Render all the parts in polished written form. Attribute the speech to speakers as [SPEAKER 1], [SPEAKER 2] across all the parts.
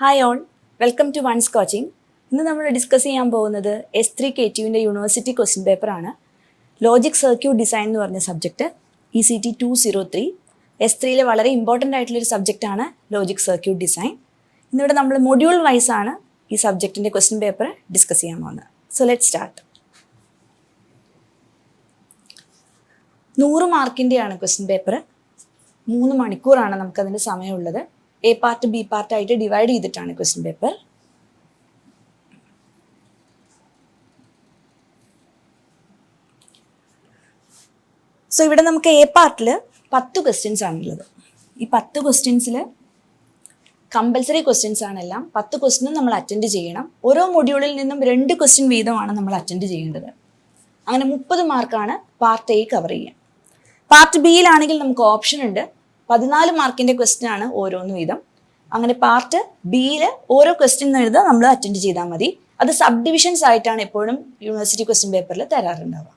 [SPEAKER 1] Hi all, welcome to ones coaching. ഇന്ന് നമ്മൾ discuss ചെയ്യാൻ പോകുന്നത് S3 KTUവിൻ്റെ യൂണിവേഴ്സിറ്റി ക്വസ്റ്റ്യൻ പേപ്പറാണ്. ലോജിക് സർക്യൂട്ട് ഡിസൈൻ എന്ന് പറഞ്ഞ സബ്ജക്റ്റ് ECT 203. S3യിലെ വളരെ ഇമ്പോർട്ടൻ്റ് ആയിട്ടുള്ളൊരു സബ്ജക്റ്റാണ് ലോജിക് സർക്യൂട്ട് ഡിസൈൻ. ഇന്നിവിടെ നമ്മൾ മൊഡ്യൂൾ വൈസ് ആണ് ഈ സബ്ജക്റ്റിൻ്റെ ക്വസ്റ്റ്യൻ പേപ്പർ ഡിസ്കസ് ചെയ്യാൻ പോകുന്നത്. So let start. 100 മാർക്കിൻ്റെയാണ് ക്വസ്റ്റ്യൻ പേപ്പർ. 3 മണിക്കൂറാണ് നമുക്കതിൻ്റെ സമയമുള്ളത്. A പാർട്ട് ബി പാർട്ടായിട്ട് ഡിവൈഡ് ചെയ്തിട്ടാണ് ക്വസ്റ്റ്യൻ പേപ്പർ. സോ ഇവിടെ നമുക്ക് A പാർട്ടിൽ 10 ക്വസ്റ്റ്യൻസ് ആണുള്ളത്. ഈ 10 ക്വസ്റ്റ്യൻസിൽ കമ്പൽസറി ക്വസ്റ്റ്യൻസ് ആണെല്ലാം. 10 ക്വസ്റ്റ്യനും നമ്മൾ അറ്റൻഡ് ചെയ്യണം. ഓരോ മൊഡ്യൂളിൽ നിന്നും 2 ക്വസ്റ്റ്യൻ വീതമാണ് നമ്മൾ അറ്റൻഡ് ചെയ്യേണ്ടത്. അങ്ങനെ 30 മാർക്കാണ് പാർട്ട് A കവർ ചെയ്യുക. പാർട്ട് ബിയിലാണെങ്കിൽ നമുക്ക് ഓപ്ഷൻ ഉണ്ട്. 14 മാർക്കിൻ്റെ ക്വസ്റ്റ്യൻ ആണ് ഓരോന്ന് വീതം. അങ്ങനെ പാർട്ട് ബിയിൽ ഓരോ ക്വസ്റ്റ്യൻ എഴുതുക നമ്മൾ അറ്റൻഡ് ചെയ്താൽ മതി. അത് സബ് ഡിവിഷൻസ് ആയിട്ടാണ് എപ്പോഴും യൂണിവേഴ്സിറ്റി ക്വസ്റ്റ്യൻ പേപ്പറിൽ തരാറുണ്ടാവുക.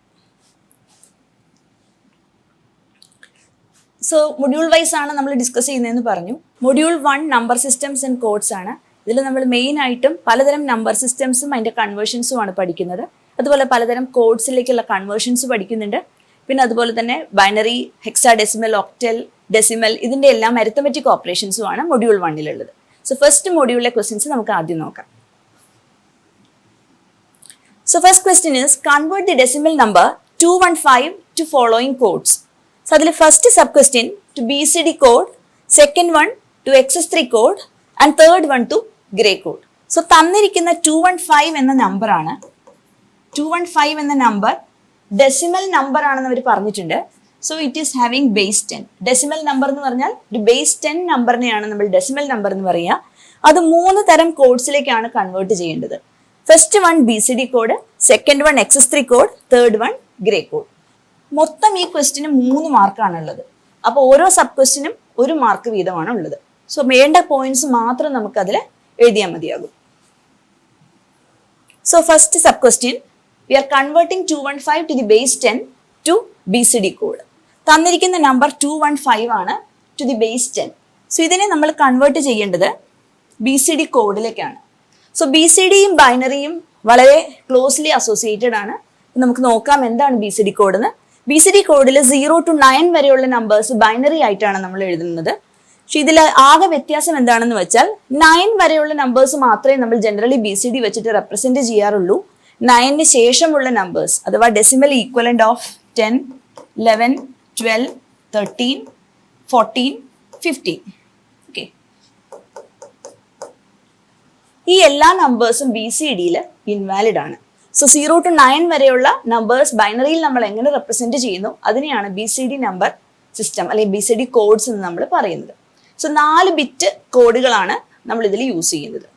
[SPEAKER 1] സോ മൊഡ്യൂൾ വൈസ് ആണ് നമ്മൾ ഡിസ്കസ് ചെയ്യുന്നതെന്ന് പറഞ്ഞു. Module 1 number systems and codes ആണ്. ഇതിൽ നമ്മൾ മെയിൻ ആയിട്ടും പലതരം നമ്പർ സിസ്റ്റംസും അതിൻ്റെ കൺവേർഷൻസും ആണ് പഠിക്കുന്നത്. അതുപോലെ പലതരം കോഡ്സിലേക്കുള്ള കൺവേർഷൻസ് പഠിക്കുന്നുണ്ട്. പിന്നെ അതുപോലെ തന്നെ ബൈനറി, ഹെക്സാഡെസിമൽ, ഒക്ടൽ, ഡെസിമൽ, ഇതിൻ്റെ എല്ലാം അരിത്തമെറ്റിക് ഓപ്പറേഷൻസുമാണ് മൊഡ്യൂൾ 1-ലുള്ളത്. സോ ഫസ്റ്റ് മൊഡ്യൂളിലെ ക്വസ്റ്റ്യൻസ് നമുക്ക് ആദ്യം നോക്കാം. So first question is convert the decimal number 215 to following codes. So അതിൽ first sub question to BCD code, second one to XS3 code and third one to gray code. So തന്നിരിക്കുന്ന 215 എന്ന നമ്പറാണ്. 215 എന്ന number decimal number ആണെന്ന് അവർ പറഞ്ഞിട്ടുണ്ട്. So it is having base 10. Decimal number എന്ന് പറഞ്ഞാൽ ഒരു ബേസ് 10 നമ്പറിനെയാണ് നമ്മൾ ഡെസിമൽ നമ്പർ എന്ന് പറയുക. അത് 3 തരം കോഡ്സിലേക്കാണ് കൺവേർട്ട് ചെയ്യേണ്ടത്. First one BCD code, second one XS3 code, third one gray code. മൊത്തം ഈ ക്വസ്റ്റിന് 3 മാർക്കാണുള്ളത്. അപ്പോൾ ഓരോ സബ് ക്വസ്റ്റിനും 1 മാർക്ക് വീതമാണ് ഉള്ളത്. സോ വേണ്ട പോയിന്റ്സ് മാത്രം നമുക്കതിൽ എഴുതിയാൽ മതിയാകും. So first sub question, we are converting 215 to the base 10 to BCD code. തന്നിരിക്കുന്ന നമ്പർ 215 ആണ് ടു ദി ബേസ് 10. സോ ഇതിനെ നമ്മൾ കൺവേർട്ട് ചെയ്യേണ്ടത് BCD കോഡിലേക്കാണ്. സോ BCDയും ബൈനറിയും വളരെ ക്ലോസ്ലി അസോസിയേറ്റഡ് ആണ്. നമുക്ക് നോക്കാം എന്താണ് BCD കോഡ് എന്ന്. BCD കോഡിൽ 0 to 9 വരെയുള്ള നമ്പേഴ്സ് ബൈനറി ആയിട്ടാണ് നമ്മൾ എഴുതുന്നത്. പക്ഷെ ഇതിൽ ആകെ വ്യത്യാസം എന്താണെന്ന് വെച്ചാൽ 9 വരെയുള്ള നമ്പേഴ്സ് മാത്രമേ നമ്മൾ ജനറലി BCD വെച്ചിട്ട് റെപ്രസെന്റ് ചെയ്യാറുള്ളൂ. 9-ന് ശേഷമുള്ള നമ്പേഴ്സ് അഥവാ ഡെസിമൽ ഈക്വലന്റ് ഓഫ് 10, 11, 12, 13, 14, 15. ഓക്കെ, ഈ എല്ലാ നമ്പേഴ്സും BCDയിൽ ഇൻവാലിഡ് ആണ്. സോ 0 to 9 വരെയുള്ള നമ്പേഴ്സ് ബൈനറിയിൽ നമ്മൾ എങ്ങനെ റെപ്രസെന്റ് ചെയ്യുന്നു അതിനെയാണ് BCD നമ്പർ സിസ്റ്റം അല്ലെങ്കിൽ BCD കോഡ്സ് എന്ന് നമ്മൾ പറയുന്നത്. സോ 4 ബിറ്റ് കോഡുകളാണ് നമ്മൾ ഇതിൽ യൂസ് ചെയ്യുന്നത്.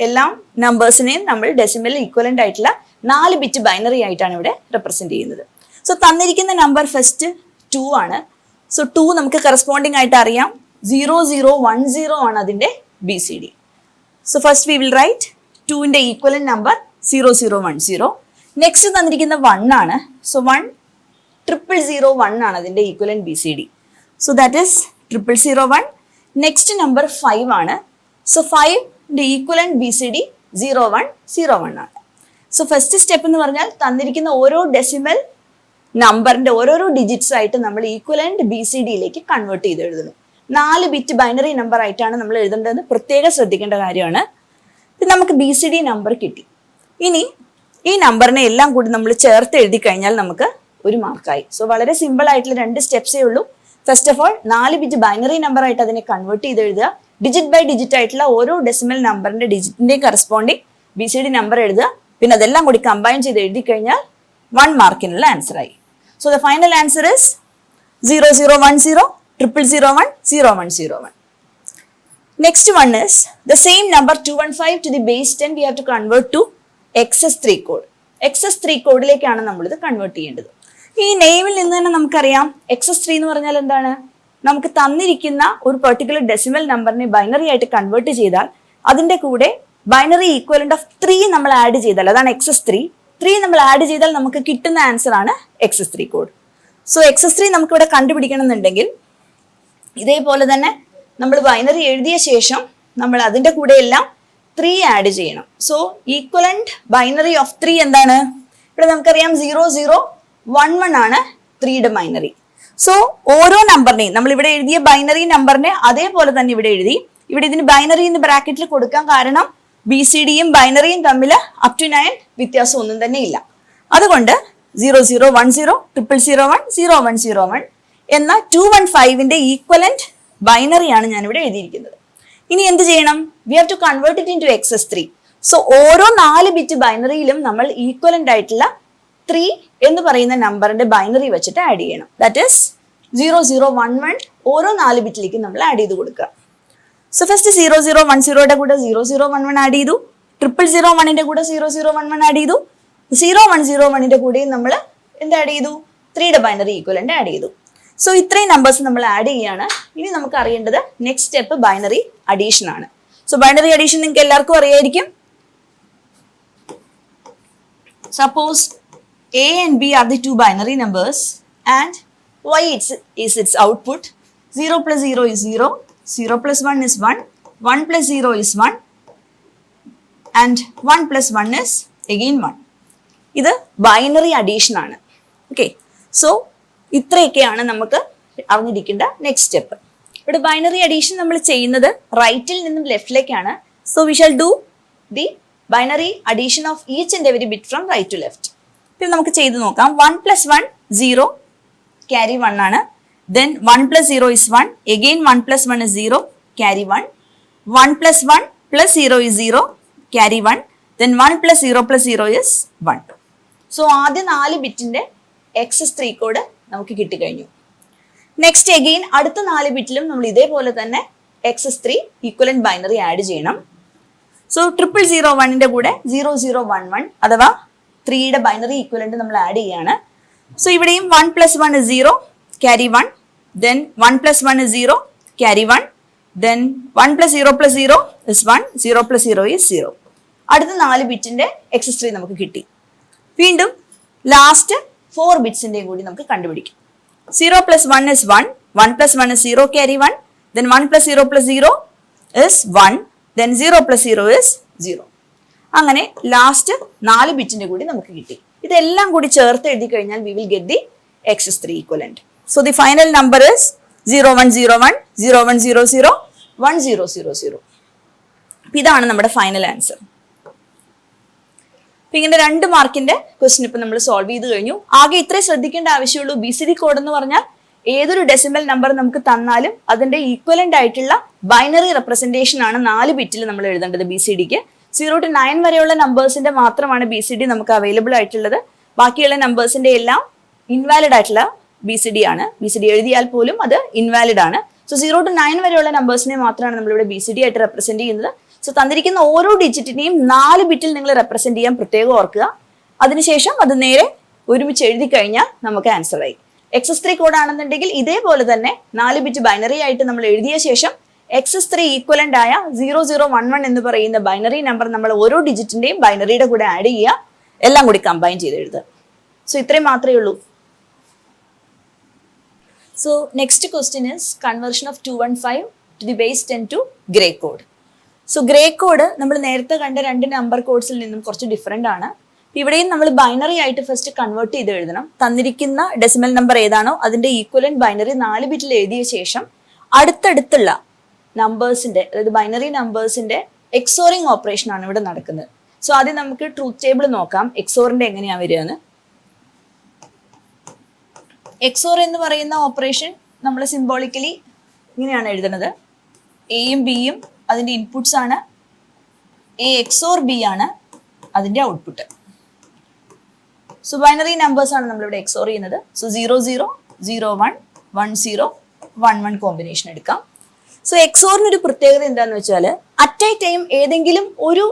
[SPEAKER 1] എല്ലാം നമ്പേഴ്സിനെയും നമ്മൾ ഡെസിമൽ ഈക്വലന്റ് ആയിട്ടുള്ള 4 ബിറ്റ് ബൈനറി ആയിട്ടാണ് ഇവിടെ റെപ്രസെന്റ് ചെയ്യുന്നത്. സോ തന്നിരിക്കുന്ന നമ്പർ ഫസ്റ്റ് 2 ആണ്. സോ 2 നമുക്ക് കറസ്പോണ്ടിങ് ആയിട്ട് അറിയാം 0010 ആണ് അതിൻ്റെ BCD. So first we will write 2ന്റെ ഈക്വലന്റ് നമ്പർ 0010. നെക്സ്റ്റ് തന്നിരിക്കുന്ന 1 ആണ്. സോ 10001 ആണ് അതിൻ്റെ equivalent BCD. So that is 0001. Next number 5 ആണ്. സോ 5ന്റെ ഈക്വലന്റ് BCD 0101 ആണ്. സോ ഫസ്റ്റ് സ്റ്റെപ്പ് എന്ന് പറഞ്ഞാൽ തന്നിരിക്കുന്ന ഓരോ ഡെസിമൽ നമ്പറിന്റെ ഓരോരോ ഡിജിറ്റ്സ് ആയിട്ട് നമ്മൾ ഈക്വലന്റ് BCDയിലേക്ക് കൺവേർട്ട് ചെയ്ത് എഴുതുന്നു. 4 ബിറ്റ് ബൈനറി നമ്പർ ആയിട്ടാണ് നമ്മൾ എഴുതേണ്ടതെന്ന് പ്രത്യേകം ശ്രദ്ധിക്കേണ്ട കാര്യമാണ്. ഇത് നമുക്ക് BCD നമ്പർ കിട്ടി. ഇനി ഈ നമ്പറിനെ എല്ലാം കൂടി നമ്മൾ ചേർത്ത് എഴുതി കഴിഞ്ഞാൽ നമുക്ക് 1 മാർക്കായി. സോ വളരെ സിമ്പിൾ ആയിട്ടുള്ള 2 സ്റ്റെപ്സേ ഉള്ളൂ. First of all 4 bit binary number ആയിട്ട് അതിനെ കൺവേർട്ട് ചെയ്ത് എഴുതുക. ഡിജിറ്റ് ബൈ ഡിജിറ്റ് ആയിട്ടുള്ള ഓരോ ഡെസിമൽ നമ്പറിന്റെ ഡിജിറ്റിന്റെയും കറസ്പോണ്ടിങ് BCD നമ്പർ എഴുതുക. പിന്നെ അതെല്ലാം കൂടി കമ്പൈൻ ചെയ്ത് എഴുതി കഴിഞ്ഞാൽ 1 മാർക്കിനുള്ള ആൻസർ ആയി. So the final answer is 0010 0001 0101. Next one is the same number 215 to the base 10 we have to convert to XS3 code. XS3 കോഡിലേക്കാണ് നമ്മളിത് കൺവേർട്ട് ചെയ്യേണ്ടത്. ഈ നെയിമിൽ നിന്ന് തന്നെ നമുക്കറിയാം XS3 എന്ന് പറഞ്ഞാൽ എന്താണ്. നമുക്ക് തന്നിരിക്കുന്ന ഒരു പെർട്ടിക്കുലർ ഡെസിമൽ നമ്പറിനെ ബൈനറി ആയിട്ട് കൺവേർട്ട് ചെയ്താൽ അതിൻ്റെ കൂടെ ബൈനറി ഈക്വലന്റ് ഓഫ് 3 നമ്മൾ ആഡ് ചെയ്താൽ അതാണ് XS3. 3 നമ്മൾ ആഡ് ചെയ്താൽ നമുക്ക് കിട്ടുന്ന ആൻസർ ആണ് XS3 കോഡ്. സോ XS3 നമുക്കിവിടെ കണ്ടുപിടിക്കണം എന്നുണ്ടെങ്കിൽ ഇതേപോലെ തന്നെ നമ്മൾ ബൈനറി എഴുതിയ ശേഷം നമ്മൾ അതിൻ്റെ കൂടെ എല്ലാം 3 ആഡ് ചെയ്യണം. സോ ഈക്വലന്റ് ബൈനറി ഓഫ് 3 എന്താണ്? ഇവിടെ നമുക്കറിയാം 0 0 1 1 ആണ് 3യുടെ ബൈനറി. സോ ഓരോ നമ്പറിനെയും നമ്മൾ ഇവിടെ എഴുതിയ ബൈനറി നമ്പറിനെ അതേപോലെ തന്നെ ഇവിടെ എഴുതി. ഇവിടെ ഇതിന് ബൈനറി എന്ന് ബ്രാക്കറ്റിൽ കൊടുക്കാൻ കാരണം BCDയും ബൈനറിയും തമ്മിൽ അപ് ടു 9 വ്യത്യാസം ഒന്നും തന്നെ ഇല്ല. അതുകൊണ്ട് 0 0 1 0 0 0 1 0 1 0 1 എന്ന 215ന്റെ ഈക്വലന്റ് ബൈനറിയാണ് ഞാൻ ഇവിടെ എഴുതിയിരിക്കുന്നത്. ഇനി എന്ത് ചെയ്യണം? We have to convert it into XS3. So ഓരോ 4 ബിറ്റ് ബൈനറിയിലും നമ്മൾ ഈക്വലന്റ് ആയിട്ടുള്ള 3 എന്ന് പറയുന്ന നമ്പറിന്റെ ബൈനറി വെച്ചിട്ട് ആഡ് ചെയ്യണം. ദാറ്റ് ഈസ് 0 0 1 1 ഓരോ 4 ബിറ്റിലേക്ക് നമ്മൾ ആഡ് ചെയ്ത് കൊടുക്കുക. സോ ഫസ്റ്റ് 0 0 1 0യുടെ കൂടെ 0 0 1 1 ആഡ് ചെയ്തു. 0 0 1ന്റെ കൂടെ 0 0 1 1 ആഡ് ചെയ്തു. 0 1 0 1ന്റെ കൂടെയും നമ്മൾ എന്ത് ആഡ് ചെയ്തു? 3യുടെ ബൈനറി ഈക്വലന്റ് ആഡ് ചെയ്തു. സോ ഇത്രയും നമ്പേഴ്സ് നമ്മൾ ആഡ് ചെയ്യാണ്. ഇനി നമുക്ക് അറിയേണ്ടത് നെക്സ്റ്റ് സ്റ്റെപ്പ് ബൈനറി അഡീഷൻ ആണ്. സോ ബൈനറി അഡീഷൻ നിങ്ങൾക്ക് എല്ലാവർക്കും അറിയായിരിക്കും. Suppose A and B are the two binary numbers and Y is its output. 0 plus 0 is 0, 0 plus 1 is 1, 1 plus 0 is 1 and 1 plus 1 is again 1. ഇത് binary addition ആണ്. Okay, so ഇത്രയൊക്കെയാണ് നമുക്ക് അറിഞ്ഞിരിക്കേണ്ട next step. ഇവിടെ binary addition നമ്മൾ ചെയ്യുന്നത് റൈറ്റിൽ നിന്നും ലെഫ്റ്റിലേക്കാണ്. So we shall do the binary addition of each and every bit from right to left. പിന്നെ നമുക്ക് ചെയ്ത് നോക്കാം. 1 plus 1 0 ക്യാരി 1 ആണ്. Then 1 plus 0 is 1, again 1 plus 1 is 0 carry 1, 1 plus 1 plus 0 is 0 carry 1, then 1 plus 0 plus 0 is 1. So ആദ്യ 4 ബിറ്റിന്റെ XS3 code നമുക്ക് കിട്ടിക്കഴിഞ്ഞു. Next again അടുത്ത 4 ബിറ്റിലും നമ്മൾ ഇതേപോലെ തന്നെ XS3 ഈക്വലന്റ് ബൈനറി ആഡ് ചെയ്യണം. സോ 0 0 1ന്റെ കൂടെ 0 0 1 1 അഥവാ 3യുടെ ബൈനറി ഈക്വലന്റ് നമ്മൾ ആഡ് ചെയ്യാണ്. സോ ഇവിടെയും 1 plus 1 is 0 carry 1, then 1 plus 1 is 0 carry 1, then 1 plus 0 plus 0 is 1, 0 plus 0 is 0. അടുത്ത 4 ബിറ്റിന്റെ XS3 നമുക്ക് കിട്ടി. വീണ്ടും ലാസ്റ്റ് 4 ബിറ്റ്സിന്റെയും കൂടി നമുക്ക് കണ്ടുപിടിക്കാം. 0 plus 1 is 1, 1 plus 1 is 0 carry 1, then 1 plus 0 plus 0 is 1, then 0 plus 0 is 0. അങ്ങനെ ലാസ്റ്റ് 4 ബിറ്റിന്റെ കൂടി നമുക്ക് കിട്ടി. ഇതെല്ലാം കൂടി ചേർത്ത് എഴുതി കഴിഞ്ഞാൽ we will get the XS3 equivalent. So the final number is 0101 0100 1000. ഇതാണ് നമ്മുടെ ഫൈനൽ ആൻസർ. ഇങ്ങനെ 2 മാർക്കിന്റെ ക്വസ്റ്റ്യൻ ഇപ്പൊ നമ്മൾ സോൾവ് ചെയ്ത് കഴിഞ്ഞു. ആകെ ഇത്രേ ശ്രദ്ധിക്കേണ്ട ആവശ്യമുള്ളൂ. BCD കോഡ് എന്ന് പറഞ്ഞാൽ ഏതൊരു ഡെസിമൽ നമ്പർ നമുക്ക് തന്നാലും അതിന്റെ ഈക്വലന്റ് ആയിട്ടുള്ള ബൈനറി റെപ്രസെന്റേഷൻ ആണ് 4 ബിറ്റിൽ നമ്മൾ എഴുതേണ്ടത്. BCDക്ക് 0 to 9 വരെയുള്ള നമ്പേഴ്സിന്റെ മാത്രമാണ് BCD നമുക്ക് അവൈലബിൾ ആയിട്ടുള്ളത്. ബാക്കിയുള്ള നമ്പേഴ്സിന്റെ എല്ലാം ഇൻവാലിഡ് ആയിട്ടുള്ള BCD ആണ്. BCD എഴുതിയാൽ പോലും അത് ഇൻവാലിഡ് ആണ്. സോ 0 to 9 വരെയുള്ള നമ്പേഴ്സിനെ മാത്രമാണ് നമ്മളിവിടെ BCD ആയിട്ട് റെപ്രസെന്റ് ചെയ്യുന്നത്. സോ തന്നിരിക്കുന്ന ഓരോ ഡിജിറ്റിനെയും 4 ബിറ്റിൽ നിങ്ങൾ റെപ്രസെന്റ് ചെയ്യാൻ പ്രത്യേകം ഓർക്കുക. അതിനുശേഷം അത് നേരെ ഒരുമിച്ച് എഴുതി കഴിഞ്ഞാൽ നമുക്ക് ആൻസർ ആയി. XS3 കോഡ് ആണെന്നുണ്ടെങ്കിൽ ഇതേപോലെ തന്നെ 4 ബിറ്റ് ബൈനറി ആയിട്ട് നമ്മൾ എഴുതിയ ശേഷം XS3 ഈക്വലന്റ് ആയ 0011 എന്ന് പറയുന്ന ബൈനറി നമ്പർ നമ്മൾ ഓരോ ഡിജിറ്റിന്റെയും ബൈനറിയുടെ കൂടെ ആഡ് ചെയ്യുക, എല്ലാം കൂടി കമ്പൈൻ ചെയ്ത് എഴുതുക. സോ ഇത്രയും മാത്രമേ ഉള്ളൂ. So next question is conversion of 215 to the base 10 to gray code. So gray code നമ്മൾ നേരത്തെ കണ്ട 2 നമ്പർ കോഡ്സിൽ നിന്നും കുറച്ച് ഡിഫറെന്റ് ആണ്. ഇവിടെയും നമ്മൾ ബൈനറി ആയിട്ട് ഫസ്റ്റ് കൺവേർട്ട് ചെയ്ത് എഴുതണം. തന്നിരിക്കുന്ന ഡെസിമൽ നമ്പർ ഏതാണോ അതിന്റെ ഈക്വലന്റ് ബൈനറി 4 ബിറ്റിൽ എഴുതിയ ശേഷം അടുത്തടുത്തുള്ള നമ്പേഴ്സിന്റെ, അതായത് ബൈനറി നമ്പേഴ്സിന്റെ എക്സോറിംഗ് ഓപ്പറേഷൻ ആണ് ഇവിടെ നടക്കുന്നത്. സോ ആദ്യം നമുക്ക് ട്രൂത്ത് ടേബിൾ നോക്കാം. എക്സോറിന്റെ എങ്ങനെയാ വരികയെന്ന്. എക്സോർ എന്ന് പറയുന്ന ഓപ്പറേഷൻ നമ്മൾ സിംബോളിക്കലി ഇങ്ങനെയാണ് എഴുതുന്നത്. എയും ബിയും അതിന്റെ ഇൻപുട്സ് ആണ്. എ എക്സോർ ബി ആണ് അതിന്റെ ഔട്ട്പുട്ട്. സോ ബൈനറി നമ്പേഴ്സ് ആണ് നമ്മളിവിടെ എക്സോർ ചെയ്യുന്നത്. സോ 00 01 10 11 കോമ്പിനേഷൻ എടുക്കാം. സോ എക്സോറിന് ഒരു പ്രത്യേകത എന്താന്ന് വെച്ചാൽ അറ്റ് എ ടൈം ഏതെങ്കിലും ഒരു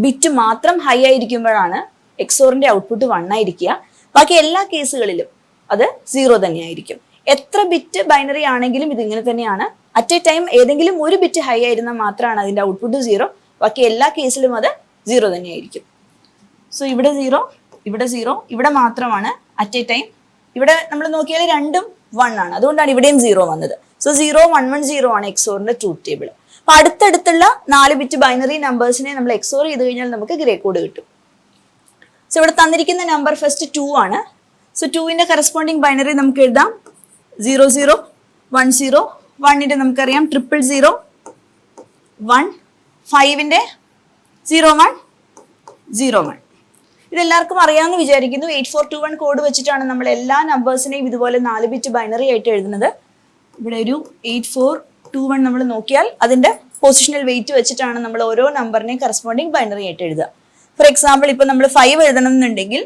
[SPEAKER 1] ബിറ്റ് മാത്രം ഹൈ ആയിരിക്കുമ്പോഴാണ് എക്സോറിന്റെ ഔട്ട്പുട്ട് 1 ആയിരിക്കുക. ബാക്കി എല്ലാ കേസുകളിലും അത് 0 തന്നെയായിരിക്കും. എത്ര ബിറ്റ് ബൈനറി ആണെങ്കിലും ഇത് ഇങ്ങനെ തന്നെയാണ്. അറ്റ് എ ടൈം ഏതെങ്കിലും ഒരു ബിറ്റ് ഹൈ ആയിരുന്നാൽ മാത്രമാണ് അതിന്റെ ഔട്ട്പുട്ട് 0. ബാക്കി എല്ലാ കേസിലും അത് 0 തന്നെയായിരിക്കും. സോ ഇവിടെ 0, ഇവിടെ 0, ഇവിടെ മാത്രമാണ് അറ്റ് എ ടൈം. ഇവിടെ നമ്മൾ നോക്കിയാൽ രണ്ടും 1 ആണ്. അതുകൊണ്ടാണ് ഇവിടെയും 0 വന്നത്. സോ സോ 0110 ആണ് എക്സോറിന്റെ ട്രൂത്ത് ടേബിൾ. അപ്പൊ അടുത്തടുത്തുള്ള 4 ബിറ്റ് ബൈനറി നമ്പേഴ്സിനെ നമ്മൾ എക്സോർ ചെയ്ത് കഴിഞ്ഞാൽ നമുക്ക് ഗ്രേ കോഡ് കിട്ടും. സോ ഇവിടെ തന്നിരിക്കുന്ന നമ്പർ ഫസ്റ്റ് 2 ആണ്. സോ 2ന്റെ കറസ്പോണ്ടിങ് ബൈനറി നമുക്ക് എഴുതാം 0010. 1ന്റെ നമുക്കറിയാം 000 1. 5ന്റെ 0101. ഇതെല്ലാവർക്കും അറിയാമെന്ന് വിചാരിക്കുന്നു. 8421 കോഡ് വെച്ചിട്ടാണ് നമ്മൾ എല്ലാ നമ്പേഴ്സിനെയും ഇതുപോലെ 4 ബിറ്റ് ബൈനറി ആയിട്ട് എഴുതുന്നത്. ഇവിടെ ഒരു 8421 നമ്മൾ നോക്കിയാൽ അതിന്റെ പൊസിഷണൽ വെയിറ്റ് വെച്ചിട്ടാണ് നമ്മൾ ഓരോ നമ്പറിനെയും കറസ്പോണ്ടിങ് ബൈനറി ആയിട്ട് എഴുതുക. ഫോർ എക്സാമ്പിൾ ഇപ്പൊ നമ്മൾ 5 എഴുതണം എന്നുണ്ടെങ്കിൽ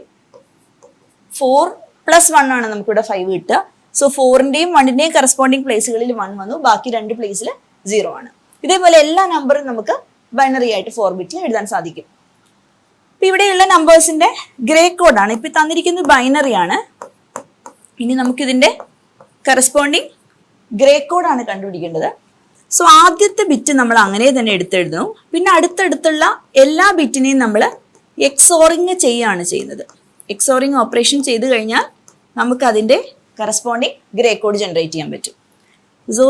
[SPEAKER 1] 4 + 1 ആണ് നമുക്കിവിടെ 5 കിട്ടുക. സോ 4ന്റെയും 1ന്റെയും കറസ്പോണ്ടിങ് പ്ലേസുകളിൽ 1 വന്നു, ബാക്കി 2 പ്ലേസിൽ 0 ആണ്. ഇതേപോലെ എല്ലാ നമ്പറും നമുക്ക് ബൈനറി ആയിട്ട് 4 ബിറ്റിൽ എഴുതാൻ സാധിക്കും. ഇപ്പൊ ഇവിടെയുള്ള നമ്പേഴ്സിന്റെ ഗ്രേ കോഡാണ്. ഇപ്പൊ തന്നിരിക്കുന്നത് ബൈനറി ആണ്. ഇനി നമുക്കിതിന്റെ കറസ്പോണ്ടിങ് ഗ്രേ കോഡാണ് കണ്ടുപിടിക്കേണ്ടത്. സോ ആദ്യത്തെ ബിറ്റ് നമ്മൾ അങ്ങനെ തന്നെ എടുത്തെഴുതുന്നു. പിന്നെ അടുത്തടുത്തുള്ള എല്ലാ ബിറ്റിനെയും നമ്മൾ എക്സോറിങ് ചെയ്യുകയാണ് ചെയ്യുന്നത്. എക്സോറിങ് ഓപ്പറേഷൻ ചെയ്ത് കഴിഞ്ഞാൽ നമുക്ക് അതിന്റെ കറസ്പോണ്ടിങ് ഗ്രേ കോഡ് ജനറേറ്റ് ചെയ്യാൻ പറ്റും. സോ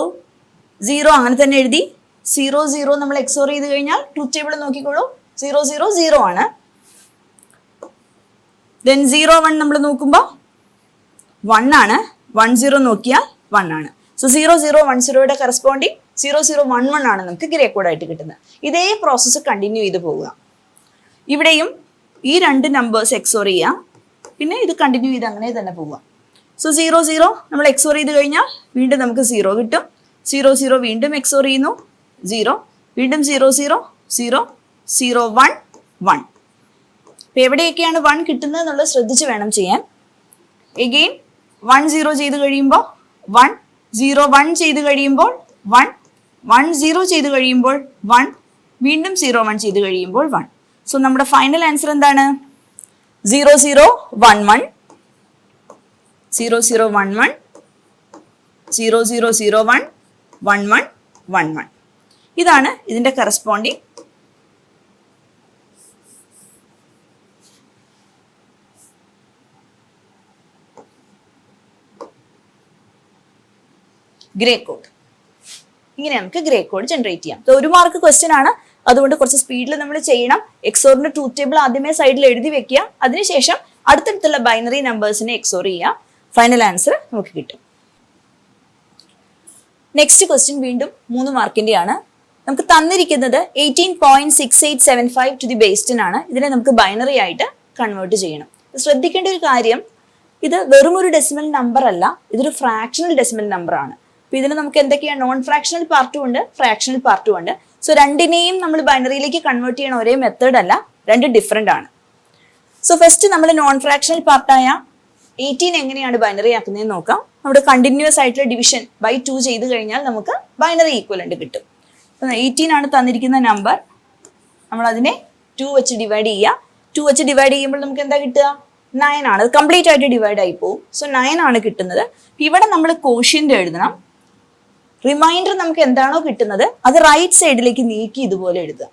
[SPEAKER 1] 0 അങ്ങനെ തന്നെ എഴുതി. 00 നമ്മൾ എക്സോർ ചെയ്ത് കഴിഞ്ഞാൽ ട്രൂത്ത് ടേബിൾ നോക്കിക്കോളൂ 000 ആണ്. ദെൻ 01 നമ്മൾ നോക്കുമ്പോൾ 1 ആണ്. 10 നോക്കിയാൽ 1 ആണ്. സോ 0010യുടെ കറസ്പോണ്ടിങ് 0011 ആണ് നമുക്ക് ഗ്രേ കോഡായിട്ട് കിട്ടുന്നത്. ഇതേ പ്രോസസ്സ് കണ്ടിന്യൂ ചെയ്ത് പോവുക. ഇവിടെയും ഈ 2 നമ്പേഴ്സ് എക്സോർ ചെയ്യാം, പിന്നെ ഇത് കണ്ടിന്യൂ ചെയ്ത് അങ്ങനെ തന്നെ പോവുക. സോ 00 നമ്മൾ എക്സോർ ചെയ്ത് കഴിഞ്ഞാൽ വീണ്ടും നമുക്ക് 0 കിട്ടും. 00 വീണ്ടും എക്സോർ ചെയ്യുന്നു 0, വീണ്ടും 00 0 0 1 1. ഇപ്പൊ എവിടെയൊക്കെയാണ് 1 കിട്ടുന്നത് എന്നുള്ളത് ശ്രദ്ധിച്ച് വേണം ചെയ്യാൻ. എഗെയിൻ 1 0 ചെയ്ത് കഴിയുമ്പോൾ 1 0 1 ചെയ്ത് കഴിയുമ്പോൾ 1 1 0 ചെയ്ത് കഴിയുമ്പോൾ 1, വീണ്ടും 0 1 ചെയ്ത് കഴിയുമ്പോൾ 1. സോ നമ്മുടെ ഫൈനൽ ആൻസർ എന്താണ്? 0011 0011 0001 1111. ഇതാണ് ഇതിന്റെ കറസ്പോണ്ടിങ് ഗ്രേ കോഡ്. ഇങ്ങനെ നമുക്ക് ഗ്രേ കോഡ് ജനറേറ്റ് ചെയ്യാം. ഒരു മാർക്ക് ക്വസ്റ്റ്യൻ ആണ്, അതുകൊണ്ട് കുറച്ച് സ്പീഡിൽ നമ്മൾ ചെയ്യണം. എക്സോറിന്റെ ട്രൂത്ത് ടേബിൾ ആദ്യമേ സൈഡിൽ എഴുതി വെക്കുക. അതിനുശേഷം അടുത്തടുത്തുള്ള ബൈനറി നമ്പേഴ്സിനെ എക്സോർ ചെയ്യുക. ഫൈനൽ ആൻസർ നമുക്ക് കിട്ടും. നെക്സ്റ്റ് ക്വസ്റ്റ്യൻ വീണ്ടും 3 മാർക്കിന്റെ ആണ്. നമുക്ക് തന്നിരിക്കുന്നത് 18.6875 ടു ദി ബേസ് 10 ആണ്. ഇതിനെ നമുക്ക് ബൈനറി ആയിട്ട് കൺവേർട്ട് ചെയ്യണം. ശ്രദ്ധിക്കേണ്ട ഒരു കാര്യം, ഇത് വെറും ഒരു ഡെസിമൽ നമ്പർ അല്ല, ഇതൊരു ഫ്രാക്ഷണൽ ഡെസിമൽ നമ്പർ ആണ്. അപ്പൊ ഇതിന് നമുക്ക് എന്തൊക്കെയാണ്, നോൺ ഫ്രാക്ഷണൽ പാർട്ടും ഉണ്ട്, ഫ്രാക്ഷണൽ പാർട്ടും ഉണ്ട്. സോ രണ്ടിനെയും നമ്മൾ ബൈനറിയിലേക്ക് കൺവേർട്ട് ചെയ്യണ ഒരേ മെത്തേഡ് അല്ല, 2 ഡിഫറെന്റ് ആണ്. സോ ഫസ്റ്റ് നമ്മൾ നോൺ ഫ്രാക്ഷണൽ പാർട്ടായ 18 എങ്ങനെയാണ് ബൈനറി ആക്കുന്നതെന്ന് നോക്കാം. നമ്മുടെ കണ്ടിന്യൂസ് ആയിട്ടുള്ള ഡിവിഷൻ ബൈ 2 ചെയ്ത് കഴിഞ്ഞാൽ നമുക്ക് ബൈനറി ഈക്വലന്റ് കിട്ടും. 18 ആണ് തന്നിരിക്കുന്ന നമ്പർ. നമ്മൾ അതിനെ 2 വെച്ച് ഡിവൈഡ് ചെയ്യുക. 2 വെച്ച് ഡിവൈഡ് ചെയ്യുമ്പോൾ നമുക്ക് എന്താ കിട്ടുക? 9 ആണ്. അത് കംപ്ലീറ്റ് ആയിട്ട് ഡിവൈഡ് ആയി പോകും. സോ 9 ആണ് കിട്ടുന്നത്. ഇവിടെ നമ്മൾ കോഷ്യന്റ് എഴുതണം. റിമൈൻഡർ നമുക്ക് എന്താണോ കിട്ടുന്നത് അത് റൈറ്റ് സൈഡിലേക്ക് നീക്കി ഇതുപോലെ എഴുതുക.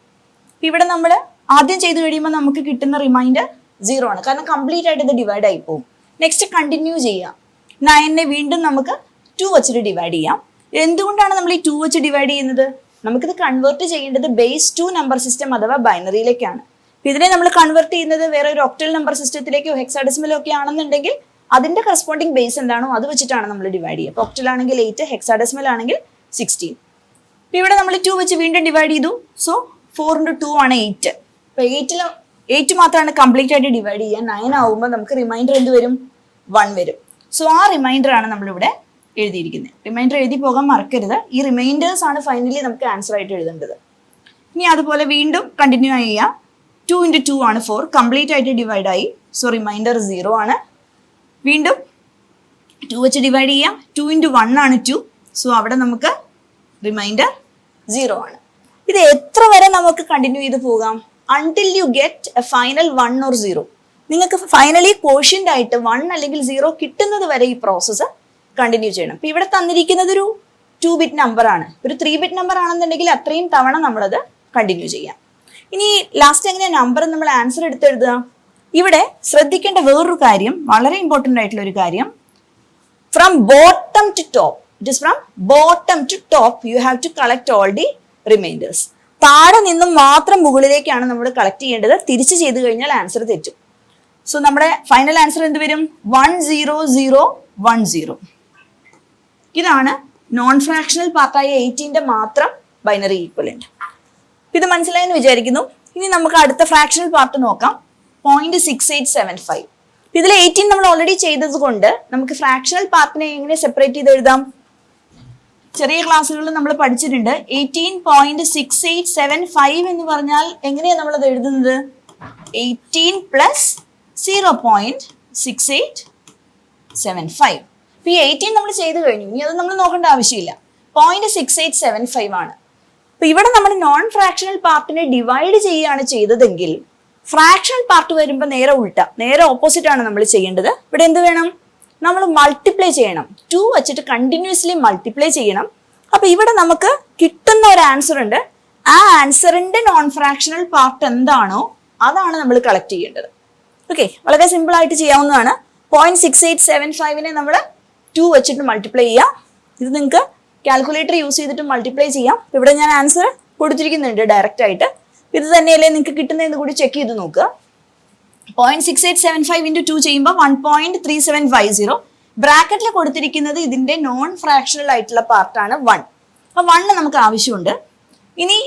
[SPEAKER 1] ഇവിടെ നമ്മൾ ആദ്യം ചെയ്ത് കഴിയുമ്പോൾ നമുക്ക് കിട്ടുന്ന റിമൈൻഡർ 0 ആണ്, കാരണം കംപ്ലീറ്റ് ആയിട്ട് ഇത് ഡിവൈഡ് ആയി പോകും. നെക്സ്റ്റ് കണ്ടിന്യൂ ചെയ്യാം. 9നെ വീണ്ടും നമുക്ക് 2 വെച്ചിട്ട് ഡിവൈഡ് ചെയ്യാം. എന്തുകൊണ്ടാണ് നമ്മൾ ഈ 2 വെച്ച് ഡിവൈഡ് ചെയ്യുന്നത്? നമുക്കിത് കൺവേർട്ട് ചെയ്യേണ്ടത് ബേസ് 2 നമ്പർ സിസ്റ്റം അഥവാ ബൈനറിയിലേക്കാണ്. ഇതിനെ നമ്മൾ കൺവേർട്ട് ചെയ്യുന്നത് വേറെ ഒരു ഒക്ടൽ നമ്പർ സിസ്റ്റത്തിലേക്കോ ഹെക്സാഡെസിമലോ ഒക്കെ ആണെന്നുണ്ടെങ്കിൽ അതിന്റെ കറസ്പോണ്ടിങ് ബേസ് എന്താണോ അത് വെച്ചിട്ടാണ് നമ്മൾ ഡിവൈഡ് ചെയ്യുക. ഒക്ടൽ ആണെങ്കിൽ 8, ഹെക്സാഡെസിമൽ ആണെങ്കിൽ 16. ഇവിടെ നമ്മൾ 2 വെച്ച് വീണ്ടും ഡിവൈഡ് ചെയ്തു. സോ 4 × 2 ആണ് 8. അപ്പൊ 8 മാത്രമാണ് കംപ്ലീറ്റ് ആയിട്ട് ഡിവൈഡ് ചെയ്യുക. 9 ആവുമ്പോൾ നമുക്ക് റിമൈൻഡർ എന്ത് വരും? 1 വരും. സോ ആ റിമൈൻഡർ ആണ് നമ്മളിവിടെ എഴുതിയിരിക്കുന്നത്. റിമൈൻഡർ എഴുതി പോകാൻ മറക്കരുത്. ഈ റിമൈൻഡേഴ്സ് ആണ് ഫൈനലി നമുക്ക് ആൻസർ ആയിട്ട് എഴുതേണ്ടത്. ഇനി അതുപോലെ വീണ്ടും കണ്ടിന്യൂ ചെയ്യുക. 2 × 2 ആണ് 4, കംപ്ലീറ്റ് ആയിട്ട് ഡിവൈഡ് ആയി. സോ റിമൈൻഡർ 0 ആണ്. വീണ്ടും 2 വെച്ച് ഡിവൈഡ് ചെയ്യാം. 2 × 1 ആണ് 2. സോ അവിടെ നമുക്ക് റിമൈൻഡർ 0 ആണ്. ഇത് എത്ര വരെ നമുക്ക് കണ്ടിന്യൂ ചെയ്ത് പോകാം? Until you get A final 1 or 0. നിങ്ങൾക്ക് ഫൈനലി കോഷ്യന്റ് ആയിട്ട് 1 അല്ലെങ്കിൽ 0 കിട്ടുന്നത് വരെ ഈ പ്രോസസ്സ് കണ്ടിന്യൂ ചെയ്യണം. ഇപ്പൊ ഇവിടെ തന്നിരിക്കുന്നത് ഒരു 2 ബിറ്റ് നമ്പർ ആണ്. ഒരു 3 ബിറ്റ് നമ്പർ ആണെന്നുണ്ടെങ്കിൽ അത്രയും തവണ നമ്മളത് കണ്ടിന്യൂ ചെയ്യാം. ഇനി ലാസ്റ്റ് എങ്ങനെയാ നമ്പർ നമ്മൾ ആൻസർ എടുത്തെഴുതുക? ഇവിടെ ശ്രദ്ധിക്കേണ്ട വേറൊരു കാര്യം, വളരെ ഇമ്പോർട്ടൻ്റ് ആയിട്ടുള്ള ഒരു കാര്യം, from bottom to top it is from bottom to top you have to collect all the remainders. താഴെ നിന്നും മാത്രം മുകളിലേക്കാണ് നമ്മൾ കളക്ട് ചെയ്യേണ്ടത്. തിരിച്ച് ചെയ്ത് കഴിഞ്ഞാൽ ആൻസർ തെറ്റും. സോ നമ്മുടെ ഫൈനൽ ആൻസർ എന്ത് വരും? 10010. ഇതാണ് നോൺ ഫ്രാക്ഷണൽ പാർട്ടായ 18ന്റെ മാത്രം ബൈനറി ഈക്വലന്റ്. ഇത് മനസ്സിലായെന്ന് വിചാരിക്കുന്നു. ഇനി നമുക്ക് അടുത്ത ഫ്രാക്ഷണൽ പാർട്ട് നോക്കാം. 0.6875. ഇതിൽ 18 നമ്മൾ ഓൾറെഡി ചെയ്തത് കൊണ്ട് നമുക്ക് ഫ്രാക്ഷണൽ പാർട്ടിനെ എങ്ങനെ സെപ്പറേറ്റ് ചെയ്ത് എഴുതാം? ചെറിയ ക്ലാസ്സുകളിൽ നമ്മൾ പഠിച്ചിട്ടുണ്ട്. 18.6875 എന്ന് പറഞ്ഞാൽ എങ്ങനെയാണ് നമ്മളത് എഴുതുന്നത്? 18 പ്ലസ് 0.6875. ഈ 18 നമ്മൾ ചെയ്ത് കഴിഞ്ഞു. ഇനി അത് നമ്മൾ നോക്കേണ്ട ആവശ്യമില്ല. 0.6875 ആണ്. അപ്പൊ ഇവിടെ നമ്മൾ നോൺ ഫ്രാക്ഷണൽ പാർട്ടിനെ ഡിവൈഡ് ചെയ്യുകയാണ് ചെയ്തതെങ്കിൽ ഫ്രാക്ഷണൽ പാർട്ട് വരുമ്പോൾ നേരെ ഉൾട്ട, നേരെ ഓപ്പോസിറ്റ് ആണ് നമ്മൾ ചെയ്യേണ്ടത്. ഇവിടെ എന്ത് വേണം? നമ്മൾ മൾട്ടിപ്ലൈ ചെയ്യണം. 2 വെച്ചിട്ട് കണ്ടിന്യൂസ്ലി മൾട്ടിപ്ലൈ ചെയ്യണം. അപ്പൊ ഇവിടെ നമുക്ക് കിട്ടുന്ന ഒരു ആൻസർ ഉണ്ട്. ആ ആൻസറിന്റെ നോൺ ഫ്രാക്ഷണൽ പാർട്ട് എന്താണോ അതാണ് നമ്മൾ കളക്ട് ചെയ്യേണ്ടത്. ഓക്കെ, വളരെ സിമ്പിൾ ആയിട്ട് ചെയ്യാവുന്നതാണ്. 0.6875നെ നമ്മൾ 2 വെച്ചിട്ട് മൾട്ടിപ്ലൈ ചെയ്യാം. ഇത് നിങ്ങൾക്ക് കാൽക്കുലേറ്റർ യൂസ് ചെയ്തിട്ട് മൾട്ടിപ്ലൈ ചെയ്യാം. ഇവിടെ ഞാൻ ആൻസർ കൊടുത്തിരിക്കുന്നുണ്ട് ഡയറക്റ്റ് ആയിട്ട്. ഇത് തന്നെയല്ലേ നിങ്ങൾക്ക് കിട്ടുന്നതെന്ന് കൂടി ചെക്ക് ചെയ്ത് നോക്കുക. 0.6875 into 2 ചെയ്യുമ്പോൾ 1.3750. ബ്രാക്കറ്റിൽ കൊടുത്തിരിക്കുന്നത് ഇതിന്റെ നോൺ ഫ്രാക്ഷണൽ ആയിട്ടുള്ള പാർട്ടാണ് 1. അപ്പൊ 1 നമുക്ക് ആവശ്യമുണ്ട്. ഇനി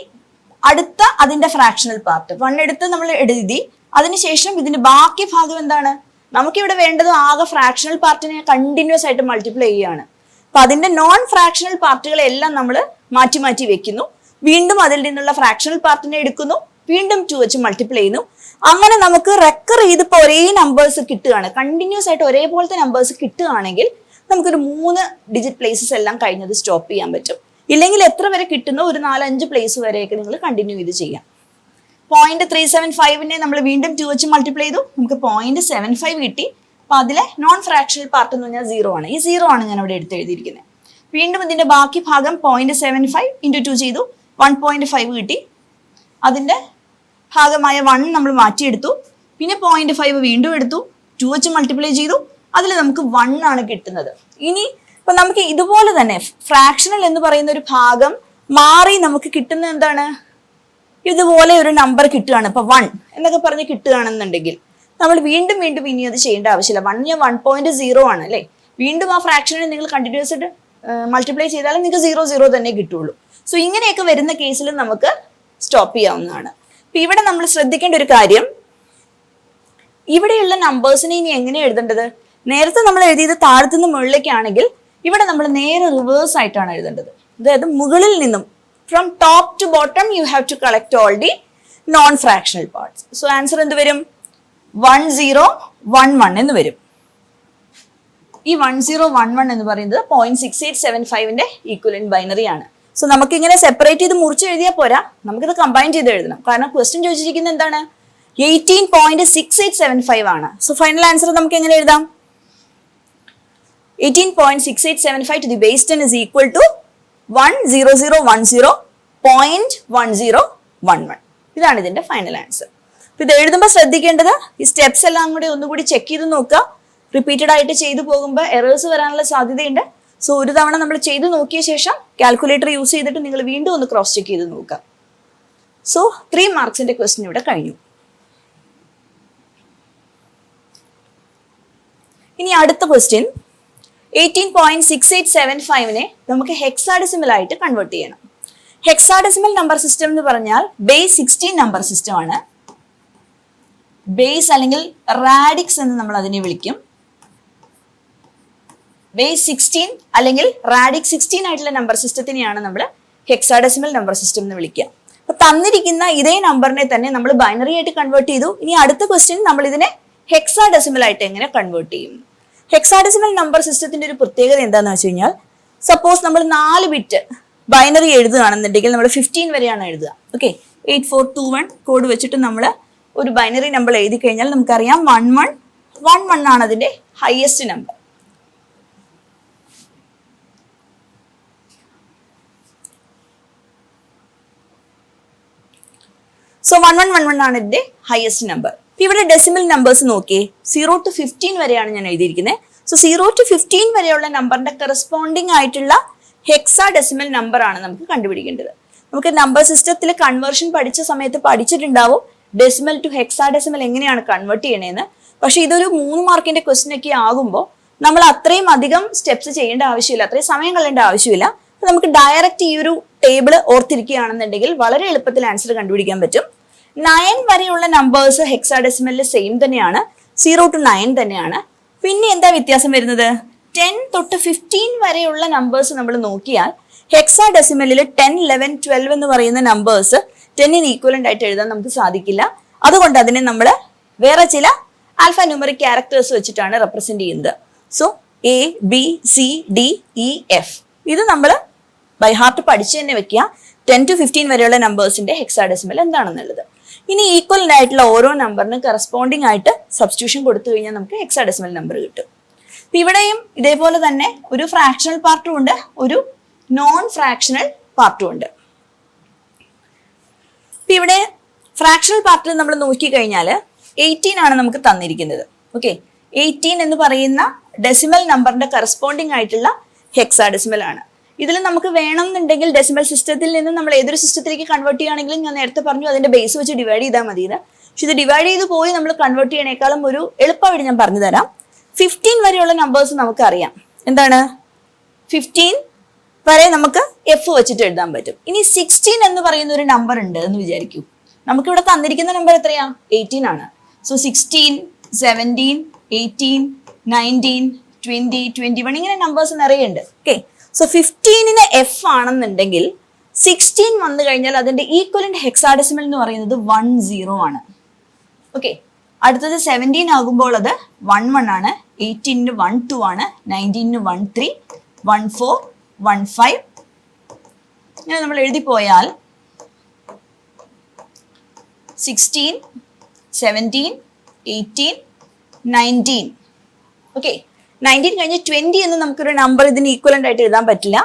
[SPEAKER 1] അടുത്ത അതിന്റെ ഫ്രാക്ഷണൽ പാർട്ട് 1 എടുത്ത് നമ്മൾ എഴുതി. അതിനുശേഷം ഇതിന്റെ ബാക്കി ഭാഗം എന്താണ്? നമുക്കിവിടെ വേണ്ടത് ആകെ ഫ്രാക്ഷണൽ പാർട്ടിനെ കണ്ടിന്യൂസ് ആയിട്ട് മൾട്ടിപ്ലൈ ചെയ്യുകയാണ്. അപ്പൊ അതിന്റെ നോൺ ഫ്രാക്ഷണൽ പാർട്ടുകളെല്ലാം നമ്മൾ മാറ്റി മാറ്റി വെക്കുന്നു. വീണ്ടും അതിൽ നിന്നുള്ള ഫ്രാക്ഷണൽ പാർട്ടിനെ എടുക്കുന്നു, വീണ്ടും 2 വെച്ച് മൾട്ടിപ്ലൈ ചെയ്യുന്നു. അങ്ങനെ നമുക്ക് റെക്കർ ചെയ്തിപ്പോ ഒരേ നമ്പേഴ്സ് കിട്ടുകയാണ്, കണ്ടിന്യൂസ് ആയിട്ട് ഒരേപോലത്തെ നമ്പേഴ്സ് കിട്ടുകയാണെങ്കിൽ നമുക്കൊരു 3 ഡിജിറ്റ് പ്ലേസസ് എല്ലാം കഴിഞ്ഞത് സ്റ്റോപ്പ് ചെയ്യാൻ പറ്റും. ഇല്ലെങ്കിൽ എത്ര വരെ കിട്ടുന്നോ ഒരു 4-5 പ്ലേസ് വരെയൊക്കെ നിങ്ങൾ കണ്ടിന്യൂ ചെയ്ത് ചെയ്യാം. 0.375നെ നമ്മൾ വീണ്ടും 2 വെച്ച് മൾട്ടിപ്ലൈ ചെയ്തു, നമുക്ക് 0.75 കിട്ടി. അപ്പൊ അതിലെ നോൺ ഫ്രാക്ഷണൽ പാർട്ട് എന്ന് പറഞ്ഞാൽ 0 ആണ്. ഈ 0 ആണ് ഞാൻ ഇവിടെ എടുത്ത് എഴുതിയിരിക്കുന്നത്. വീണ്ടും ഇതിന്റെ ബാക്കി ഭാഗം 0.75 into 2 ചെയ്തു, 1.5 കിട്ടി. അതിന്റെ ഭാഗമായ 1 നമ്മൾ മാറ്റിയെടുത്തു. പിന്നെ 0.5 വീണ്ടും എടുത്തു, 2 വെച്ച് മൾട്ടിപ്ലൈ ചെയ്തു. അതിൽ നമുക്ക് 1 ആണ് കിട്ടുന്നത്. ഇനി ഇപ്പൊ നമുക്ക് ഇതുപോലെ തന്നെ ഫ്രാക്ഷണൽ എന്ന് പറയുന്ന ഒരു ഭാഗം മാറി നമുക്ക് കിട്ടുന്ന എന്താണ്? ഇതുപോലെ ഒരു നമ്പർ കിട്ടുകയാണ്. ഇപ്പൊ 1 എന്നൊക്കെ പറഞ്ഞ് കിട്ടുകയാണെന്നുണ്ടെങ്കിൽ നമ്മൾ വീണ്ടും വീണ്ടും ഇനി അത് ചെയ്യേണ്ട ആവശ്യമില്ല. 1.0 ആണ് അല്ലേ? വീണ്ടും ആ ഫ്രാക്ഷനെ നിങ്ങൾ കണ്ടിന്യൂസ് ആയിട്ട് മൾട്ടിപ്ലൈ ചെയ്താലും നിങ്ങൾക്ക് 0 തന്നെ കിട്ടുള്ളൂ. സോ ഇങ്ങനെയൊക്കെ വരുന്ന കേസിൽ നമുക്ക് സ്റ്റോപ്പ് ചെയ്യാവുന്നതാണ്. അപ്പൊ ഇവിടെ നമ്മൾ ശ്രദ്ധിക്കേണ്ട ഒരു കാര്യം, ഇവിടെയുള്ള നമ്പേഴ്സിനെ ഇനി എങ്ങനെ എഴുതേണ്ടത്? നേരത്തെ നമ്മൾ എഴുതിയത് താഴത്തുനിന്ന് മുകളിലേക്കാണെങ്കിൽ ഇവിടെ നമ്മൾ നേരെ റിവേഴ്സ് ആയിട്ടാണ് എഴുതേണ്ടത്. അതായത് മുകളിൽ നിന്നും from top to bottom you have to collect all the non fractional parts. So answer എന്ത് വരും? 1011 എന്ന് വരും. ഈ 1011 എന്ന് പറയുന്നത് 0.6875ന്റെ ഈക്വലന്റ് ബൈനറി ആണ്. സോ നമുക്ക് ഇങ്ങനെ സെപ്പറേറ്റ് ചെയ്ത് മുറിച്ച് എഴുതിയാൽ പോരാ, നമുക്കിത് കമ്പൈൻ ചെയ്ത് എഴുതണം. കാരണം ക്വസ്റ്റ്യൻ ചോദിച്ചിരിക്കുന്നത് എന്താണ്? 18.6875 ആണ്. സോ ഫൈനൽ ആൻസർ നമുക്ക് എങ്ങനെ എഴുതാം? 18.6875 to the base 10 is equal to 10010.1011. ഇതാണ് ഇതിന്റെ ഫൈനൽ ആൻസർ. അപ്പൊ ഇത് എഴുതുമ്പോൾ ശ്രദ്ധിക്കേണ്ടത് ഈ സ്റ്റെപ്സ് എല്ലാം കൂടി ഒന്നുകൂടി ചെക്ക് ചെയ്ത് നോക്കുക. റിപ്പീറ്റഡ് ആയിട്ട് ചെയ്തു പോകുമ്പോൾ എറേഴ്സ് വരാനുള്ള സാധ്യതയുണ്ട്. സോ ഒരു തവണ നമ്മൾ ചെയ്തു നോക്കിയ ശേഷം കാൽക്കുലേറ്റർ യൂസ് ചെയ്തിട്ട് നിങ്ങൾ വീണ്ടും ഒന്ന് ക്രോസ് ചെക്ക് ചെയ്ത് നോക്കുക. സോ 3 മാർക്സിന്റെ ക്വസ്റ്റ്യൻ ഇവിടെ കഴിഞ്ഞു. ഇനി അടുത്ത ക്വസ്റ്റ്യൻ 18.6875നെ നമുക്ക് ഹെക്സാഡെസിമൽ ആയിട്ട് കൺവേർട്ട് ചെയ്യണം. ഹെക്സാഡെസിമൽ നമ്പർ സിസ്റ്റം എന്ന് പറഞ്ഞാൽ ബേസ് 16 നമ്പർ സിസ്റ്റം ആണ്. ബേസ് അല്ലെങ്കിൽ റാഡിക്സ് എന്ന് നമ്മൾ അതിനെ വിളിക്കും. ബേസ് 16 അല്ലെങ്കിൽ റാഡിക്സ് 16 ആയിട്ടുള്ള നമ്പർ സിസ്റ്റത്തിനെയാണ് നമ്മൾ ഹെക്സാഡെസിമൽ നമ്പർ സിസ്റ്റം എന്ന് വിളിക്കുക. അപ്പൊ തന്നിരിക്കുന്ന ഇതേ നമ്പറിനെ തന്നെ നമ്മൾ ബൈനറി ആയിട്ട് കൺവേർട്ട് ചെയ്തു. ഇനി അടുത്ത ക്വസ്റ്റ്യൻ നമ്മൾ ഇതിനെ ഹെക്സാഡെസിമൽ ആയിട്ട് എങ്ങനെ കൺവേർട്ട് ചെയ്യും? ഹെക്സാഡെസിമൽ നമ്പർ സിസ്റ്റത്തിന്റെ ഒരു പ്രത്യേകത എന്താണെന്ന് വെച്ച് കഴിഞ്ഞാൽ, സപ്പോസ് നമ്മൾ 4 ബിറ്റ് ബൈനറി എഴുതുകയാണെന്നുണ്ടെങ്കിൽ നമ്മൾ 15 വരെയാണ് എഴുതുക. ഓക്കെ, 8421 കോഡ് വെച്ചിട്ട് നമ്മൾ ഒരു ബൈനറി നമ്പർ എഴുതി കഴിഞ്ഞാൽ നമുക്കറിയാം 1111 ആണ് അതിന്റെ ഹയസ്റ്റ് നമ്പർ. സോ 1111 ആണ് ഇതിന്റെ ഹയസ്റ്റ് നമ്പർ. ഇവിടെ ഡെസിമൽ നമ്പേഴ്സ് നോക്കിയേ, 0 to 15 വരെയാണ് ഞാൻ എഴുതിയിരിക്കുന്നത്. സോ 0 to 15 വരെയുള്ള നമ്പറിന്റെ കറസ്പോണ്ടിങ് ആയിട്ടുള്ള ഹെക്സാഡെസിമൽ നമ്പർ ആണ് നമുക്ക് കണ്ടുപിടിക്കേണ്ടത്. നമുക്ക് നമ്പർ സിസ്റ്റത്തിൽ കൺവേർഷൻ പഠിച്ച സമയത്ത് പഠിച്ചിട്ടുണ്ടാവും ഡെസിമൽ ടു ഹെക്സാഡെസിമൽ എങ്ങനെയാണ് കൺവേർട്ട് ചെയ്യണേന്ന്. പക്ഷെ ഇതൊരു 3 മാർക്കിന്റെ ക്വസ്റ്റ്യൻ ഒക്കെ ആകുമ്പോൾ നമ്മൾ അത്രയും അധികം സ്റ്റെപ്സ് ചെയ്യേണ്ട ആവശ്യമില്ല, അത്രയും സമയം കളയേണ്ട ആവശ്യമില്ല. നമുക്ക് ഡയറക്റ്റ് ഈ ഒരു ടേബിൾ ഓർത്തിരിക്കുകയാണെന്നുണ്ടെങ്കിൽ വളരെ എളുപ്പത്തിൽ ആൻസർ കണ്ടുപിടിക്കാൻ പറ്റും. 9 വരെയുള്ള നമ്പേഴ്സ് ഹെക്സാഡെസിമലിൽ സെയിം തന്നെയാണ്, 0 to 9 തന്നെയാണ്. പിന്നെ എന്താ വ്യത്യാസം വരുന്നത്? 10 തൊട്ട് 15 വരെയുള്ള നമ്പേഴ്സ് നമ്മൾ നോക്കിയാൽ ഹെക്സാഡെസിമലിൽ 10, 11, 12 എന്ന് പറയുന്ന നമ്പേഴ്സ് 10ന് ഈക്വലന്റ് ആയിട്ട് എഴുതാൻ നമുക്ക് സാധിക്കില്ല. അതുകൊണ്ട് അതിനെ നമ്മൾ വേറെ ചില ആൽഫ ന്യൂമറിക് ക്യാരക്ടേഴ്സ് വെച്ചിട്ടാണ് റെപ്രസെന്റ് ചെയ്യുന്നത്. So A, B, C, D, E, F ഇത് നമ്മൾ ബൈ ഹാർട്ട് പഠിച്ചു തന്നെ വെക്കുക. 10 to 15 വരെയുള്ള നമ്പേഴ്സിന്റെ ഹെക്സാഡെസിമൽ എന്താണെന്നുള്ളത്. ഇനി ഈക്വലന്റ് ആയിട്ടുള്ള ഓരോ നമ്പറിന് കറസ്പോണ്ടിങ് ആയിട്ട് സബ്സ്റ്റിറ്റ്യൂഷൻ കൊടുത്തു കഴിഞ്ഞാൽ നമുക്ക് ഹെക്സാഡെസിമൽ നമ്പർ കിട്ടും. അപ്പൊ ഇവിടെയും ഇതേപോലെ തന്നെ ഒരു ഫ്രാക്ഷണൽ പാർട്ടും ഉണ്ട്, ഒരു നോൺ ഫ്രാക്ഷണൽ പാർട്ടും ഉണ്ട്. ഇപ്പൊ ഇവിടെ ഫ്രാക്ഷണൽ പാർട്ടിൽ നമ്മൾ നോക്കിക്കഴിഞ്ഞാൽ 18 ആണ് നമുക്ക് തന്നിരിക്കുന്നത്. ഓക്കെ, 18 എന്ന് പറയുന്ന ഡെസിമൽ നമ്പറിന്റെ കറസ്പോണ്ടിങ് ആയിട്ടുള്ള ഹെക്സാഡെസിമൽ ആണ്. ഇതിൽ നമുക്ക് വേണമെന്നുണ്ടെങ്കിൽ ഡെസിമൽ സിസ്റ്റത്തിൽ നിന്ന് നമ്മൾ ഏതൊരു സിസ്റ്റത്തിലേക്ക് കൺവേർട്ട് ചെയ്യുകയാണെങ്കിലും ഞാൻ നേരത്തെ പറഞ്ഞു അതിന്റെ ബേസ് വെച്ച് ഡിവൈഡ് ചെയ്താൽ മതി. പക്ഷെ ഇത് ഡിവൈഡ് ചെയ്ത് പോയി നമ്മൾ കൺവേർട്ട് ചെയ്യണേക്കാളും ഒരു എളുപ്പമായിട്ട് ഞാൻ പറഞ്ഞു തരാം. 15 വരെയുള്ള നമ്പേഴ്സ് നമുക്ക് അറിയാം. എന്താണ് 15 വരെ നമുക്ക് എഫ് വെച്ചിട്ട് എഴുതാൻ പറ്റും. ഇനി 16 എന്ന് പറയുന്ന ഒരു നമ്പർ ഉണ്ട് എന്ന് വിചാരിക്കൂ. നമുക്കിവിടെ തന്നിരിക്കുന്ന നമ്പർ എത്രയാ? 18 ആണ്. സോ 16, 17, 18, 19, 20, 21 ഇങ്ങനെ നമ്പേഴ്സ് നിറയുണ്ട്. ഓക്കെ, സോ 15ന് എഫ് ആണെന്നുണ്ടെങ്കിൽ 16 വന്നു കഴിഞ്ഞാൽ അതിന്റെ ഈക്വലന്റ് ഹെക്സാഡെസിമൽ എന്ന് പറയുന്നത് 10 ആണ്. ഓക്കെ, അടുത്തത് 17 ആകുമ്പോൾ അത് 11 ആണ്, 18ന് 12 ആണ്, 19ന് 13, 14, 15 ഇങ്ങനെ നമ്മൾ എഴുതി പോയാൽ 16, 17, 18, 19. ഓക്കെ, 19 കഴിഞ്ഞ് 20 എന്ന് നമുക്കൊരു നമ്പർ ഇതിന് ഈക്വലന്റ് ആയിട്ട് എഴുതാൻ പറ്റില്ല.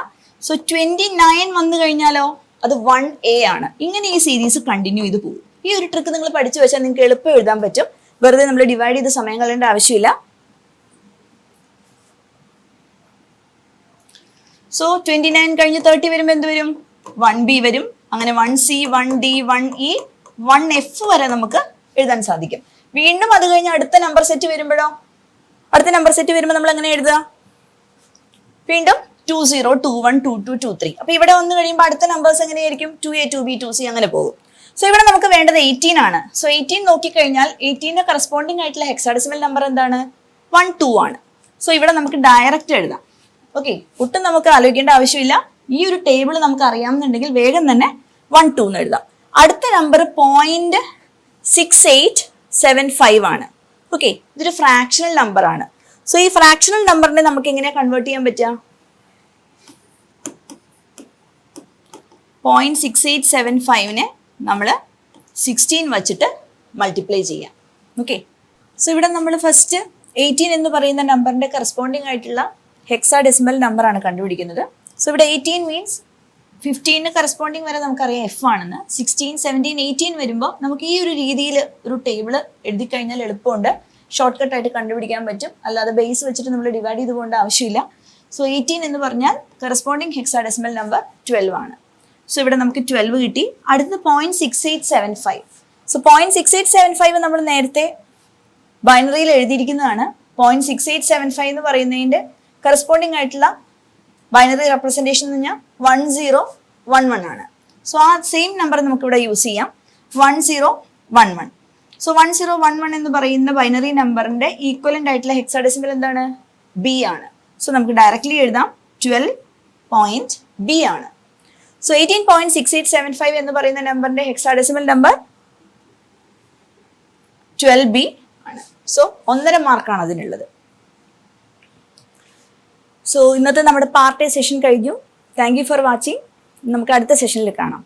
[SPEAKER 1] സോ 29 വന്നു കഴിഞ്ഞാലോ അത് 1A ആണ്. ഇങ്ങനെ ഈ സീരീസ് കണ്ടിന്യൂ ചെയ്ത് പോകും. ഈ ഒരു ട്രിക്ക് നിങ്ങൾ പഠിച്ചു വെച്ചാൽ നിങ്ങൾക്ക് എളുപ്പം എഴുതാൻ പറ്റും. വെറുതെ നമ്മൾ ഡിവൈഡ് ചെയ്ത് സമയം കളയേണ്ട ആവശ്യമില്ല. സോ 29 കഴിഞ്ഞ് 30 വരുമ്പോൾ എന്ത് വരും? 1B വരും. അങ്ങനെ 1C, 1D, 1E, 1F വരെ നമുക്ക് എഴുതാൻ സാധിക്കും. വീണ്ടും അത് കഴിഞ്ഞ് അടുത്ത നമ്പർ സെറ്റ് വരുമ്പോഴോ, അടുത്ത നമ്പർ സെറ്റ് വരുമ്പോൾ നമ്മൾ എങ്ങനെ എഴുതുക? വീണ്ടും 20, 21, 22, 23. അപ്പൊ ഇവിടെ വന്നു കഴിയുമ്പോൾ അടുത്ത നമ്പേഴ്സ് എങ്ങനെയായിരിക്കും? 2A, 2B, 2C അങ്ങനെ പോകും. സോ ഇവിടെ നമുക്ക് വേണ്ടത് 18 ആണ്. സോ 18 നോക്കിക്കഴിഞ്ഞാൽ 18ന്റെ കറസ്പോണ്ടിങ് ആയിട്ടുള്ള ഹെക്സാഡെസിമൽ നമ്പർ എന്താണ്? 12 ആണ്. സോ ഇവിടെ നമുക്ക് ഡയറക്റ്റ് എഴുതാം. ഓക്കെ, ഒട്ടും നമുക്ക് ആലോചിക്കേണ്ട ആവശ്യമില്ല. ഈ ഒരു ടേബിൾ നമുക്ക് അറിയാമെന്നുണ്ടെങ്കിൽ വേഗം തന്നെ 12 എന്ന് എഴുതാം. അടുത്ത നമ്പർ 0.6875 ആണ്. ഓക്കെ, ഇതൊരു ഫ്രാക്ഷണൽ നമ്പർ ആണ്. സോ ഈ ഫ്രാക്ഷണൽ നമ്പറിനെ നമുക്ക് എങ്ങനെ കൺവേർട്ട് ചെയ്യാൻ പറ്റുക? 0.6875നെ നമ്മൾ 16 വച്ചിട്ട് മൾട്ടിപ്ലൈ ചെയ്യാം. ഓക്കെ, സോ ഇവിടെ നമ്മൾ ഫസ്റ്റ് 18 എന്ന് പറയുന്ന നമ്പറിന്റെ കറസ്പോണ്ടിങ് ആയിട്ടുള്ള ഹെക്സാഡെസിമൽ നമ്പർ ആണ് കണ്ടുപിടിക്കുന്നത്. സോ ഇവിടെ 18 മീൻസ് 15ന് കറസ്പോണ്ടിങ് വരെ നമുക്കറിയാം എഫ് ആണെന്ന്. 16, 17, 18 വരുമ്പോൾ നമുക്ക് ഈ ഒരു രീതിയിൽ ഒരു ടേബിൾ എഴുതി കഴിഞ്ഞാൽ എളുപ്പമുണ്ട്, ഷോർട്ട് കട്ട് ആയിട്ട് കണ്ടുപിടിക്കാൻ പറ്റും. അല്ലാതെ ബേസ് വെച്ചിട്ട് നമ്മൾ ഡിവൈഡ് ചെയ്ത് പോകേണ്ട ആവശ്യമില്ല. സോ 18 എന്ന് പറഞ്ഞാൽ കറസ്പോണ്ടിങ് ഹെക്സാഡെസിമൽ നമ്പർ 12 ആണ്. സോ ഇവിടെ നമുക്ക് 12 കിട്ടി. അടുത്തത് 0.6875. സോ 0.6875 നമ്മൾ നേരത്തെ ബൈനറിയിൽ എഴുതിയിരിക്കുന്നതാണ്. 0.6875 എന്ന് പറയുന്നതിന്റെ കറസ്പോണ്ടിങ് ആയിട്ടുള്ള ബൈനറി റെപ്രസെന്റേഷൻ എന്ന് പറഞ്ഞാൽ 1011 ആണ്. സോ ആ സെയിം നമ്പർ നമുക്ക് ഇവിടെ യൂസ് ചെയ്യാം, 1011. സോ 1011 എന്ന് പറയുന്ന ബൈനറി നമ്പറിന്റെ ഈക്വലന്റ് ആയിട്ടുള്ള ഹെക്സാഡെസിമൽ എന്താണ്? B ആണ്. സോ നമുക്ക് ഡയറക്ട്ലി എഴുതാം 12.B ആണ്. സോ 18.6875 എന്ന് പറയുന്ന നമ്പറിന്റെ ഹെക്സാഡെസിമൽ നമ്പർ 12B ആണ്. സോ 1.5 മാർക്കാണ് അതിനുള്ളത്. സോ ഇന്നത്തെ നമ്മുടെ പാർട്ട് എ സെഷൻ കഴിഞ്ഞു. Thank you for watching. നമുക്ക് അടുത്ത സെഷനിൽ കാണാം.